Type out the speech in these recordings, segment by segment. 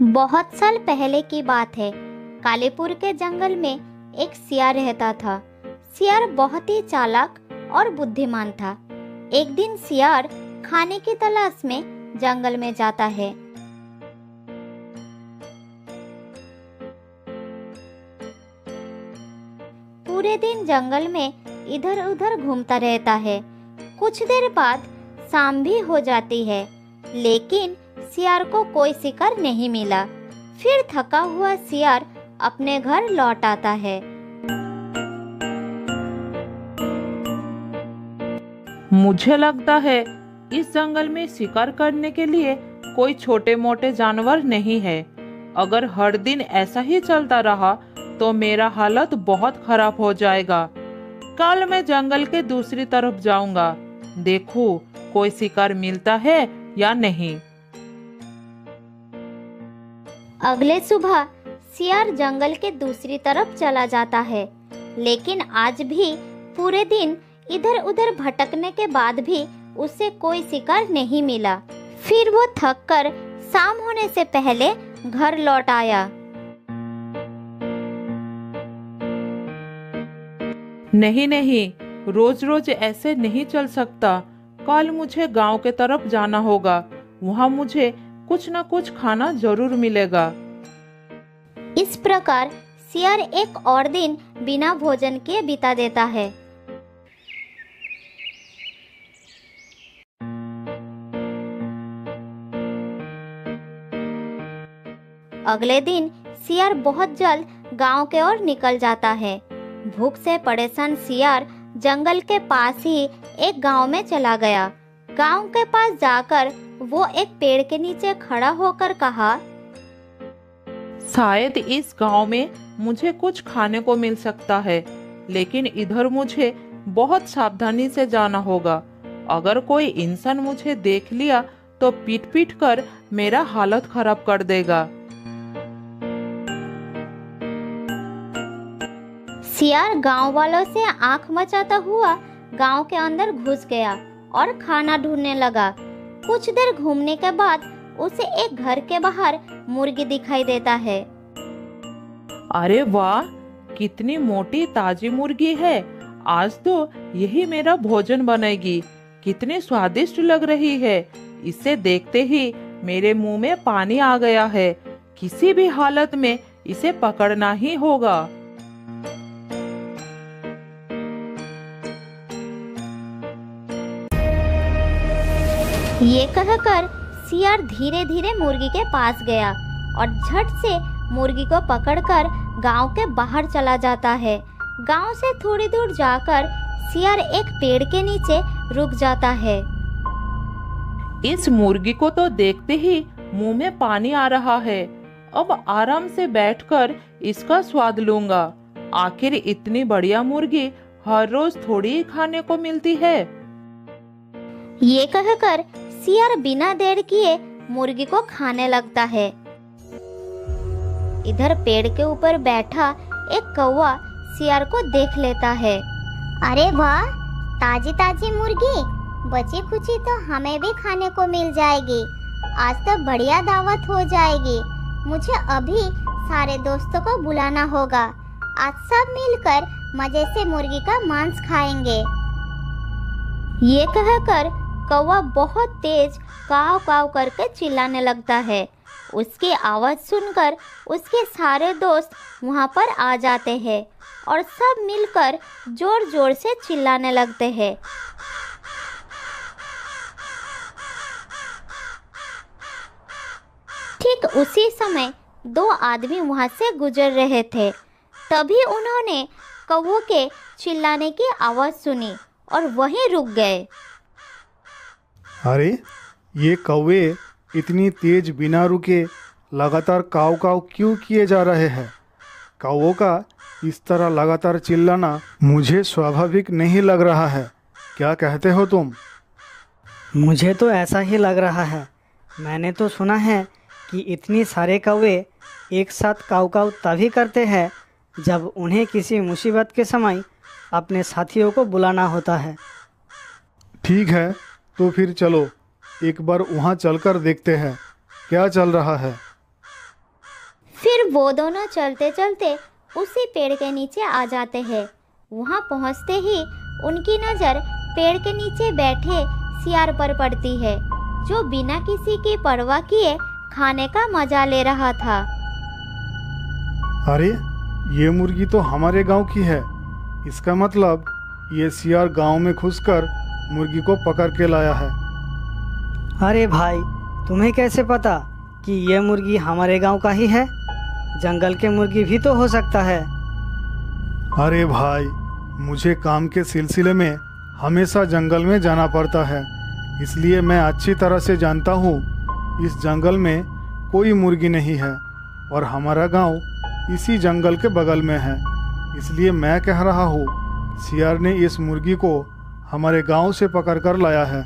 बहुत साल पहले की बात है। कालीपुर के जंगल में एक सियार रहता था। सियार बहुत ही चालाक और बुद्धिमान था। एक दिन सियार खाने की तलाश में जंगल में जाता है। पूरे दिन जंगल में इधर उधर घूमता रहता है। कुछ देर बाद शाम भी हो जाती है, लेकिन सियार को कोई शिकार नहीं मिला। फिर थका हुआ सियार अपने घर लौट आता है। मुझे लगता है इस जंगल में शिकार करने के लिए कोई छोटे मोटे जानवर नहीं है। अगर हर दिन ऐसा ही चलता रहा तो मेरा हालत बहुत खराब हो जाएगा। कल मैं जंगल के दूसरी तरफ जाऊंगा, देखूं कोई शिकार मिलता है या नहीं। अगले सुबह सियार जंगल के दूसरी तरफ चला जाता है, लेकिन आज भी पूरे दिन इधर उधर भटकने के बाद भी उसे कोई शिकार नहीं मिला। फिर वो थक कर शाम होने से पहले घर लौट आया। नहीं, रोज रोज ऐसे नहीं चल सकता। कल मुझे गांव के तरफ जाना होगा, वहां मुझे कुछ न कुछ खाना जरूर मिलेगा। इस प्रकार सियार एक और दिन बिना भोजन के बिता देता है। अगले दिन सियार बहुत जल्द गांव के ओर निकल जाता है। भूख से परेशान सियार जंगल के पास ही एक गांव में चला गया। गांव के पास जाकर वो एक पेड़ के नीचे खड़ा होकर कहा, शायद इस गांव में मुझे कुछ खाने को मिल सकता है, लेकिन इधर मुझे बहुत सावधानी से जाना होगा। अगर कोई इंसान मुझे देख लिया तो पीट पीट कर मेरा हालत खराब कर देगा। सियार गांव वालों से आंख मचाता हुआ गांव के अंदर घुस गया और खाना ढूंढने लगा। कुछ देर घूमने के बाद उसे एक घर के बाहर मुर्गी दिखाई देता है। अरे वाह, कितनी मोटी ताजी मुर्गी है। आज तो यही मेरा भोजन बनेगी। कितनी स्वादिष्ट लग रही है। इसे देखते ही मेरे मुंह में पानी आ गया है। किसी भी हालत में इसे पकड़ना ही होगा। ये कहकर सियार धीरे धीरे मुर्गी के पास गया और झट से मुर्गी को पकड़कर गांव के बाहर चला जाता है। गांव से थोड़ी दूर जाकर सियार एक पेड़ के नीचे रुक जाता है। इस मुर्गी को तो देखते ही मुंह में पानी आ रहा है। अब आराम से बैठकर इसका स्वाद लूंगा। आखिर इतनी बढ़िया मुर्गी हर रोज थोड़ी ही खाने को मिलती है। ये कहकर सियार बिना देर किए मुर्गी को खाने लगता है। इधर पेड़ के ऊपर बैठा एक कौवा सियार को देख लेता है। अरे वाह, ताजी ताजी मुर्गी, बची खुची तो हमें भी खाने को मिल जाएगी। आज तो बढ़िया दावत हो जाएगी। मुझे अभी सारे दोस्तों को बुलाना होगा। आज सब मिलकर मजे से मुर्गी का मांस खाएंगे। ये कहकर कौवा बहुत तेज काव काव करके चिल्लाने लगता है। उसकी आवाज सुनकर उसके सारे दोस्त वहां पर आ जाते हैं और सब मिलकर जोर जोर से चिल्लाने लगते हैं। ठीक उसी समय दो आदमी वहां से गुजर रहे थे। तभी उन्होंने कौवे के चिल्लाने की आवाज सुनी और वहीं रुक गए। अरे, ये कौवे इतनी तेज बिना रुके लगातार काव काव क्यों किए जा रहे हैं? कौवों का इस तरह लगातार चिल्लाना मुझे स्वाभाविक नहीं लग रहा है। क्या कहते हो तुम? मुझे तो ऐसा ही लग रहा है। मैंने तो सुना है कि इतनी सारे कौवे एक साथ काव काव तभी करते हैं जब उन्हें किसी मुसीबत के समय अपने साथियों को बुलाना होता है। ठीक है, तो फिर चलो एक बार वहाँ चलकर देखते हैं क्या चल रहा है। वो दोनों चलते चलते उसी पेड़ के नीचे आ जाते हैं। वहाँ पहुँचते ही उनकी नज़र पेड़ के नीचे बैठे सियार पर पड़ती है, जो बिना किसी की परवाह किए खाने का मजा ले रहा था। अरे, ये मुर्गी तो हमारे गांव की है। इसका मतलब ये सियार गांव में घुसकर मुर्गी को पकड़ के लाया है। अरे भाई, तुम्हें कैसे पता कि ये मुर्गी हमारे गांव का ही है? जंगल के मुर्गी भी तो हो सकता है। अरे भाई, मुझे काम के सिलसिले में हमेशा जंगल में जाना पड़ता है, इसलिए मैं अच्छी तरह से जानता हूँ इस जंगल में कोई मुर्गी नहीं है और हमारा गांव इसी जंगल के बगल में है। इसलिए मैं कह रहा हूँ सियार ने इस मुर्गी को हमारे गांव से पकड़ कर लाया है।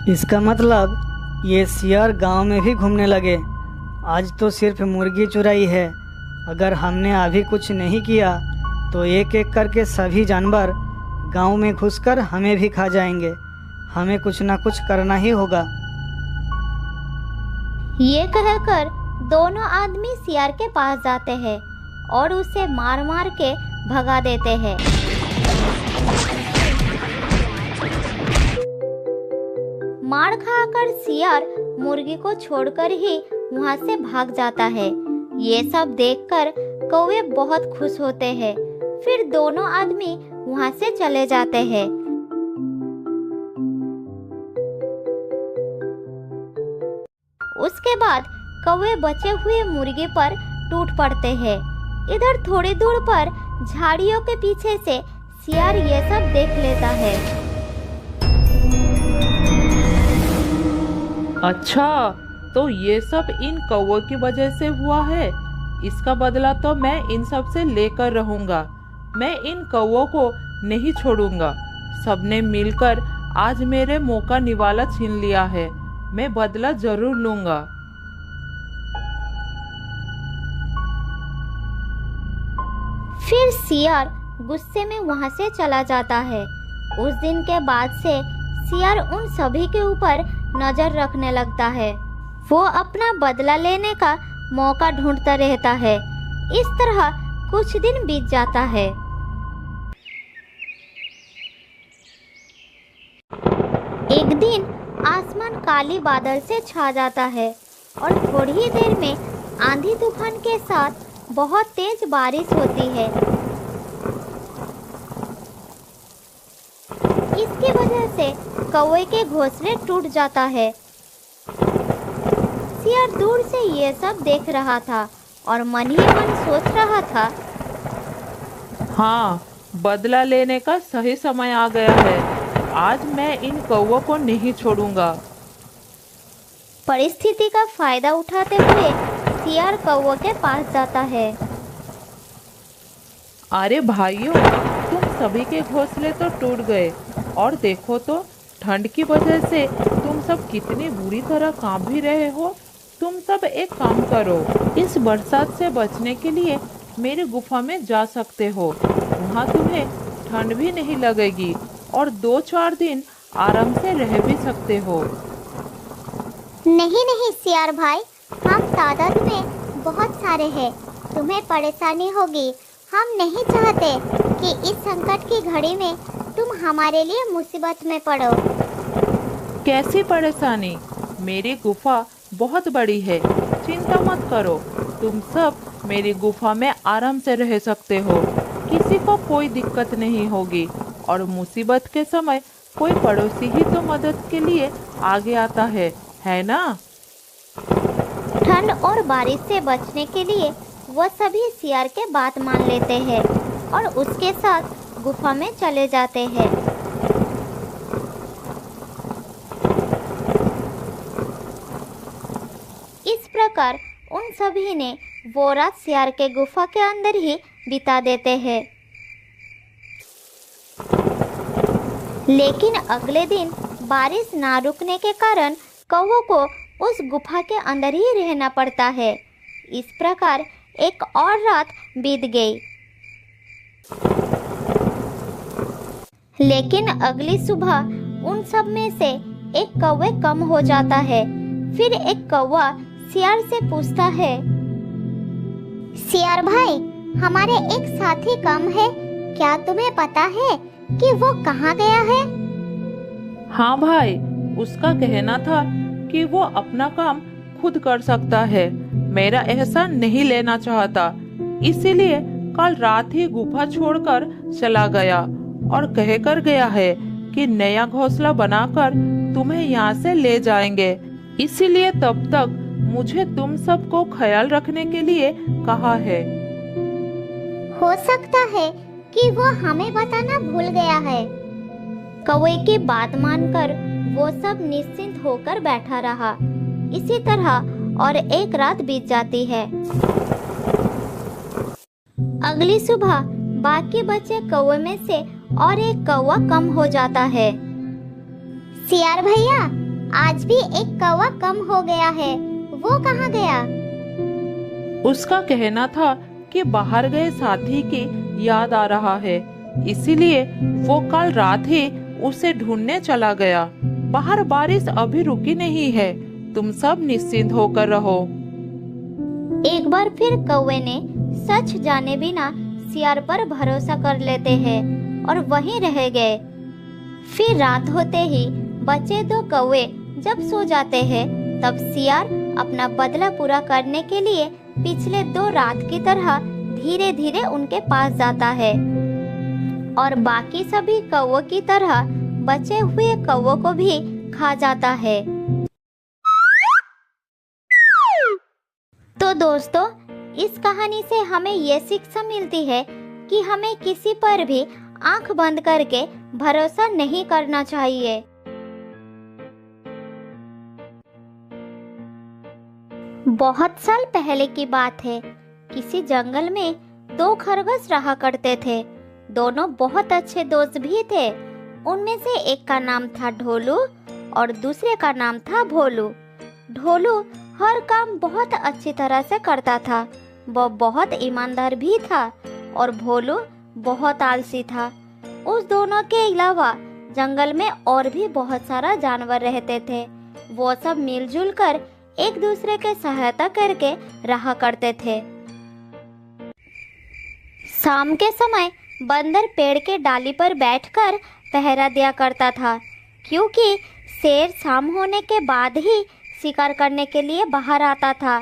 इसका मतलब ये सियार गांव में भी घूमने लगे। आज तो सिर्फ मुर्गी चुराई है। अगर हमने अभी कुछ नहीं किया तो एक एक करके सभी जानवर गांव में घुसकर हमें भी खा जाएंगे। हमें कुछ ना कुछ करना ही होगा। ये कहकर दोनों आदमी सियार के पास जाते हैं और उसे मार मार के भगा देते हैं। मार खाकर सियार मुर्गी को छोड़कर ही वहाँ से भाग जाता है। ये सब देखकर कौवे बहुत खुश होते हैं। फिर दोनों आदमी वहाँ से चले जाते हैं। उसके बाद कौवे बचे हुए मुर्गे पर टूट पड़ते हैं। इधर थोड़ी दूर पर झाड़ियों के पीछे से सियार ये सब देख लेता है। अच्छा, तो ये सब इन कौवों की वजह से हुआ है। इसका बदला तो मैं इन सब से लेकर रहूंगा। मैं इन कौवों को नहीं छोड़ूंगा। सबने मिलकर आज मेरे मौका निवाला छीन लिया है। मैं बदला जरूर लूंगा। फिर सियार गुस्से में वहां से चला जाता है। उस दिन के बाद से सियार उन सभी के ऊपर नजर रखने लगता है। वो अपना बदला लेने का मौका ढूंढता रहता है। इस तरह कुछ दिन बीत जाता है। एक दिन आसमान काली बादल से छा जाता है और थोड़ी ही देर में आंधी तूफान के साथ बहुत तेज बारिश होती है। इसकी वजह से कौवे के घोंसले टूट जाता है। सियार दूर से ये सब देख रहा था और मन ही मन सोच रहा था, हाँ, बदला लेने का सही समय आ गया है। आज मैं इन कौवों को नहीं छोड़ूंगा। परिस्थिति का फायदा उठाते हुए सियार कौवों के पास जाता है। अरे भाइयों, तुम सभी के घोंसले तो टूट गए और देखो तो ठंड की वजह से तुम सब कितनी बुरी तरह कांप भी रहे हो। तुम सब एक काम करो, इस बरसात से बचने के लिए मेरी गुफा में जा सकते हो। वहाँ तुम्हें ठंड भी नहीं लगेगी और 2-4 दिन आराम से रह भी सकते हो। नहीं नहीं सियार भाई, हम तादाद में बहुत सारे हैं। तुम्हें परेशानी होगी। हम नहीं चाहते कि इस संकट की घड़ी में तुम हमारे लिए मुसीबत में पड़ो। कैसी परेशानी? मेरी गुफा बहुत बड़ी है, चिंता मत करो। तुम सब मेरी गुफा में आराम से रह सकते हो। किसी को कोई दिक्कत नहीं होगी और मुसीबत के समय कोई पड़ोसी ही तो मदद के लिए आगे आता है ना? ठंड और बारिश से बचने के लिए वह सभी सियार के बात मान लेते हैं और उसके साथ गुफा में चले जाते हैं। इस प्रकार उन सभी ने वो रात सियार के गुफा के अंदर ही बिता देते हैं। लेकिन अगले दिन बारिश ना रुकने के कारण कौवों को उस गुफा के अंदर ही रहना पड़ता है। इस प्रकार एक और रात बीत गई। लेकिन अगली सुबह उन सब में से एक कौवे कम हो जाता है। फिर एक कौवा सियार से पूछता है, सियार भाई, हमारे एक साथी कम है, क्या तुम्हें पता है कि वो कहाँ गया है? हाँ भाई, उसका कहना था कि वो अपना काम खुद कर सकता है, मेरा एहसान नहीं लेना चाहता, इसीलिए कल रात ही गुफा छोड़कर चला गया और कह कर गया है कि नया घोंसला बनाकर तुम्हें यहाँ से ले जाएंगे। इसीलिए तब तक मुझे तुम सबको ख्याल रखने के लिए कहा है। हो सकता है कि वो हमें बताना भूल गया है। कौवे की बात मानकर वो सब निश्चिंत होकर बैठा रहा। इसी तरह और एक रात बीत जाती है। अगली सुबह बाकी बचे कौवे में से और एक कौवा कम हो जाता है। सियार भैया, आज भी एक कौवा कम हो गया है, वो कहाँ गया? उसका कहना था कि बाहर गए साथी की याद आ रहा है, इसीलिए वो कल रात ही उसे ढूंढने चला गया। बाहर बारिश अभी रुकी नहीं है, तुम सब निश्चिंत होकर रहो। एक बार फिर कौवे ने सच जाने बिना सियार पर भरोसा कर लेते हैं और वहीं रह गए। फिर रात होते ही बचे दो कौवे जब सो जाते हैं, तब सियार अपना बदला पूरा करने के लिए पिछले 2 रात की तरह धीरे धीरे उनके पास जाता है और बाकी सभी कौवों की तरह बचे हुए कौवों को भी खा जाता है। तो दोस्तों, इस कहानी से हमें ये शिक्षा मिलती है कि हमें किसी पर भी आंख बंद करके भरोसा नहीं करना चाहिए। बहुत साल पहले की बात है। किसी जंगल में 2 खरगोश रहा करते थे। दोनों बहुत अच्छे दोस्त भी थे। उनमें से एक का नाम था ढोलू और दूसरे का नाम था भोलू। ढोलू हर काम बहुत अच्छी तरह से करता था। वह बहुत ईमानदार भी था और भोलू बहुत आलसी था। उस दोनों के अलावा जंगल में और भी बहुत सारा जानवर रहते थे। वो सब मिलजुल कर एक दूसरे के सहायता करके रहा करते थे। शाम के समय बंदर पेड़ के डाली पर बैठकर पहरा दिया करता था, क्योंकि शेर शाम होने के बाद ही शिकार करने के लिए बाहर आता था।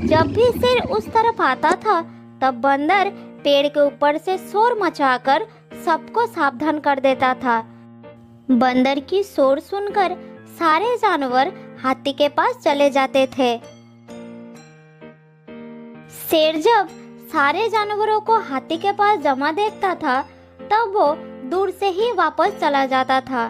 जब भी शेर उस तरफ आता था, तब बंदर पेड़ के ऊपर से शोर मचाकर सबको सावधान कर देता था। बंदर की शोर सुनकर सारे जानवर हाथी के पास चले जाते थे। शेर जब सारे जानवरों को हाथी के पास जमा देखता था, तब वो दूर से ही वापस चला जाता था।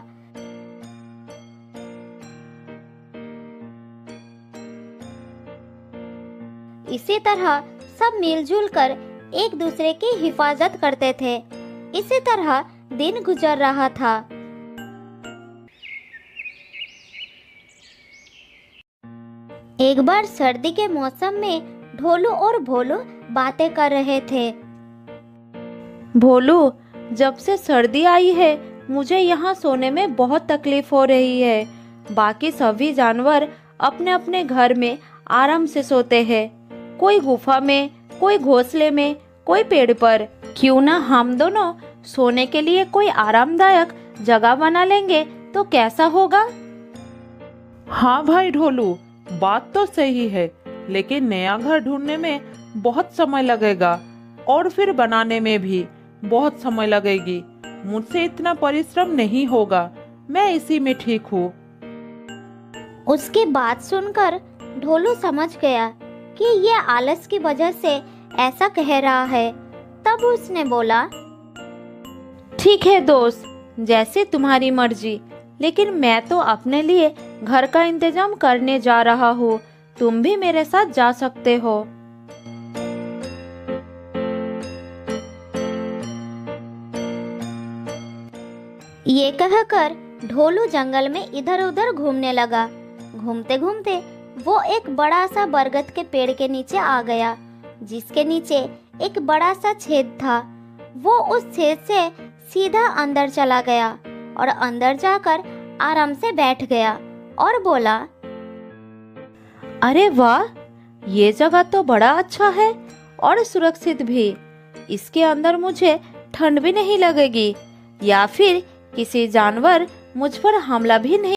इसी तरह सब मिलजुल कर एक दूसरे की हिफाजत करते थे। इसी तरह दिन गुजर रहा था। एक बार सर्दी के मौसम में ढोलू और भोलू बातें कर रहे थे। भोलू, जब से सर्दी आई है मुझे यहाँ सोने में बहुत तकलीफ हो रही है। बाकी सभी जानवर अपने अपने घर में आराम से सोते हैं, कोई गुफा में, कोई घोंसले में, कोई पेड़ पर। क्यों ना हम दोनों सोने के लिए कोई आरामदायक जगह बना लेंगे तो कैसा होगा? हाँ भाई ढोलू, बात तो सही है, लेकिन नया घर ढूंढने में बहुत समय लगेगा और फिर बनाने में भी बहुत समय लगेगी। मुझसे इतना परिश्रम नहीं होगा, मैं इसी में ठीक हूँ। उसकी बात सुनकर ढोलू समझ गया कि ये आलस की वजह से ऐसा कह रहा है। तब उसने बोला, ठीक है दोस्त, जैसे तुम्हारी मर्जी, लेकिन मैं तो अपने लिए घर का इंतजाम करने जा रहा हूँ। तुम भी मेरे साथ जा सकते हो। ये कहकर ढोलू जंगल में इधर उधर घूमने लगा। घूमते घूमते वो एक बड़ा सा बरगद के पेड़ के नीचे आ गया, जिसके नीचे एक बड़ा सा छेद था। वो उस छेद से सीधा अंदर चला गया और अंदर जाकर आराम से बैठ गया और बोला, अरे वाह, ये जगह तो बड़ा अच्छा है और सुरक्षित भी। इसके अंदर मुझे ठंड भी नहीं लगेगी या फिर किसी जानवर मुझ पर हमला भी नहीं